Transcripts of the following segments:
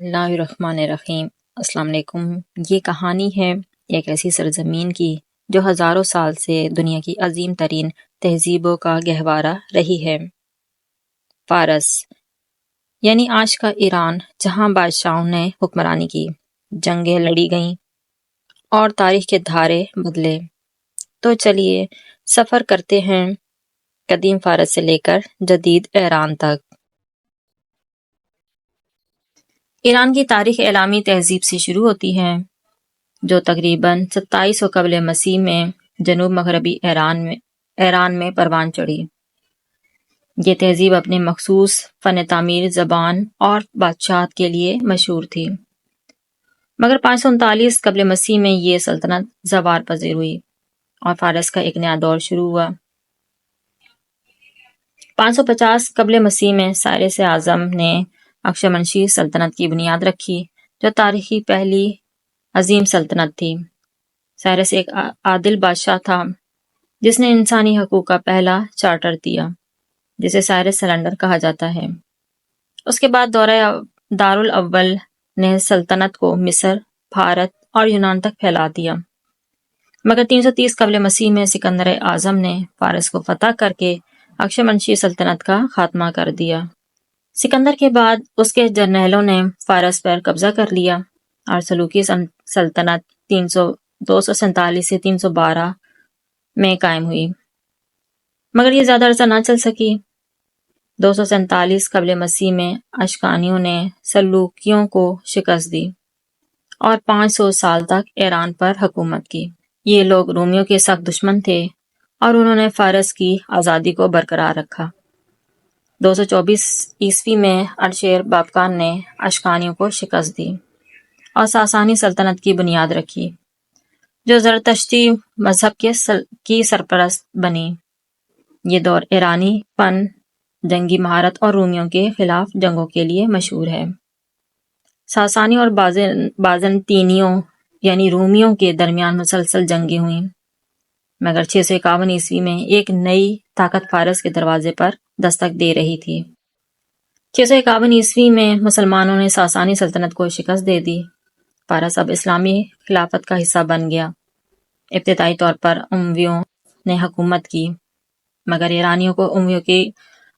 اللہ الرحمن الرحیم۔ السلام علیکم۔ یہ کہانی ہے ایک ایسی سرزمین کی جو ہزاروں سال سے دنیا کی عظیم ترین تہذیبوں کا گہوارہ رہی ہے۔ فارس یعنی آج کا ایران، جہاں بادشاہوں نے حکمرانی کی، جنگیں لڑی گئیں اور تاریخ کے دھارے بدلے۔ تو چلیے سفر کرتے ہیں قدیم فارس سے لے کر جدید ایران تک۔ ایران کی تاریخ اسلامی تہذیب سے شروع ہوتی ہے، جو تقریباً 2700 قبل مسیح میں جنوب مغربی ایران میں پروان چڑھی۔ یہ تہذیب اپنے مخصوص فن تعمیر، زبان اور بادشاہت کے لیے مشہور تھی، مگر 539 قبل مسیح میں یہ سلطنت زوال پذیر ہوئی اور فارس کا ایک نیا دور شروع ہوا۔ 550 قبل مسیح میں سائرس اعظم نے اخشمنشی سلطنت کی بنیاد رکھی، جو تاریخی پہلی عظیم سلطنت تھی۔ سائرس ایک عادل بادشاہ تھا جس نے انسانی حقوق کا پہلا چارٹر دیا، جسے سائرس سلنڈر کہا جاتا ہے۔ اس کے بعد دورہ دارالاول نے سلطنت کو مصر، بھارت اور یونان تک پھیلا دیا، مگر 330 قبل مسیح میں سکندر اعظم نے فارس کو فتح کر کے اخشمنشی سلطنت کا خاتمہ کر دیا۔ سکندر کے بعد اس کے جرنیلوں نے فارس پر قبضہ کر لیا اور سلوکی سلطنت 247 سے 312 میں قائم ہوئی، مگر یہ زیادہ عرصہ نہ چل سکی۔ 247 قبل مسیح میں اشکانیوں نے سلوکیوں کو شکست دی اور 500 سال تک ایران پر حکومت کی۔ یہ لوگ رومیوں کے سخت دشمن تھے اور انہوں نے فارس کی آزادی کو برقرار رکھا۔ 224 عیسوی میں ارشیر بابکان نے اشکانیوں کو شکست دی اور ساسانی سلطنت کی بنیاد رکھی، جو زرتشتی مذہب کی سرپرست بنی۔ یہ دور ایرانی فن، جنگی مہارت اور رومیوں کے خلاف جنگوں کے لیے مشہور ہے۔ ساسانی اور بازنطینیوں یعنی رومیوں کے درمیان مسلسل جنگیں ہوئیں، مگر 651 عیسوی میں ایک نئی طاقت فارس کے دروازے پر دستک دے رہی تھی۔ 651 عیسوی میں مسلمانوں نے ساسانی سلطنت کو شکست دے دی۔ فارس اب اسلامی خلافت کا حصہ بن گیا۔ ابتدائی طور پر امویوں نے حکومت کی، مگر ایرانیوں کو امویوں کی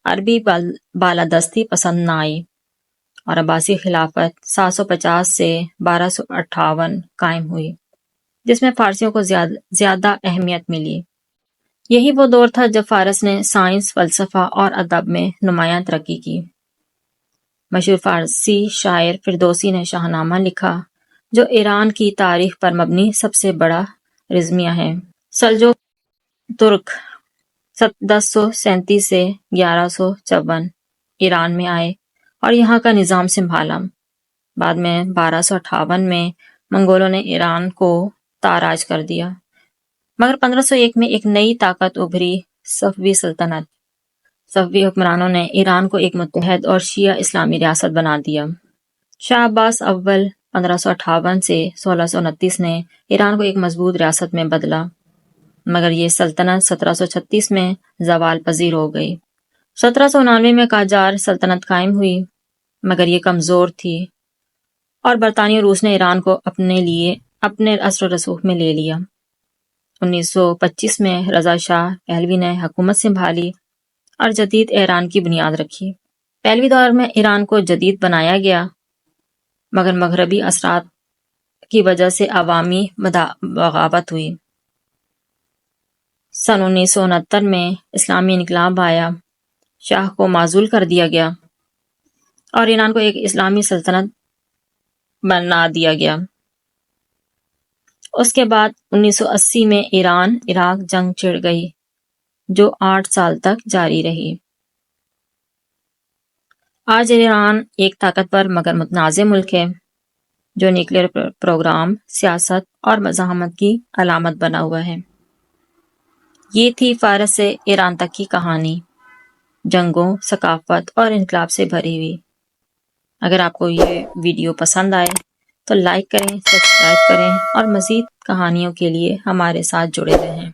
عربی بالادستی پسند نہ آئی اور عباسی خلافت 750 سے 1258 قائم ہوئی، جس میں فارسیوں کو زیادہ اہمیت ملی۔ یہی وہ دور تھا جب فارس نے سائنس، فلسفہ اور ادب میں نمایاں ترقی کی۔ مشہور فارسی شاعر فردوسی نے شاہ نامہ لکھا، جو ایران کی تاریخ پر مبنی سب سے بڑا رزمیہ ہے۔ سلجوق ترک 1037 سے 1154 ایران میں آئے اور یہاں کا نظام سنبھالا۔ بعد میں 1258 میں منگولوں نے ایران کو تاراج کر دیا، مگر 1501 میں ایک نئی طاقت ابھری، صفوی سلطنت۔ صفوی حکمرانوں نے ایران کو ایک متحد اور شیعہ اسلامی ریاست بنا دیا۔ شاہ عباس اول 1558 سے 1629 نے ایران کو ایک مضبوط ریاست میں بدلا، مگر یہ سلطنت 1736 میں زوال پذیر ہو گئی۔ 1799 میں قاجار سلطنت قائم ہوئی، مگر یہ کمزور تھی اور برطانیہ روس نے ایران کو اپنے اثر و رسوخ میں لے لیا۔ 1925 میں رضا شاہ پہلوی نے حکومت سنبھالی اور جدید ایران کی بنیاد رکھی۔ پہلوی دور میں ایران کو جدید بنایا گیا، مگر مغربی اثرات کی وجہ سے عوامی بغاوت ہوئی۔ سن 1969 میں اسلامی انقلاب آیا، شاہ کو معزول کر دیا گیا اور ایران کو ایک اسلامی سلطنت بنا دیا گیا۔ اس کے بعد 1980 میں ایران عراق جنگ چھڑ گئی، جو 8 سال تک جاری رہی۔ آج ایران ایک طاقتور مگر متنازع ملک ہے، جو نیوکلیئر پروگرام، سیاست اور مزاحمت کی علامت بنا ہوا ہے۔ یہ تھی فارس سے ایران تک کی کہانی، جنگوں، ثقافت اور انقلاب سے بھری ہوئی۔ اگر آپ کو یہ ویڈیو پسند آئے تو لائک کریں، سبسکرائب کریں اور مزید کہانیوں کے لیے ہمارے ساتھ جڑے رہیں۔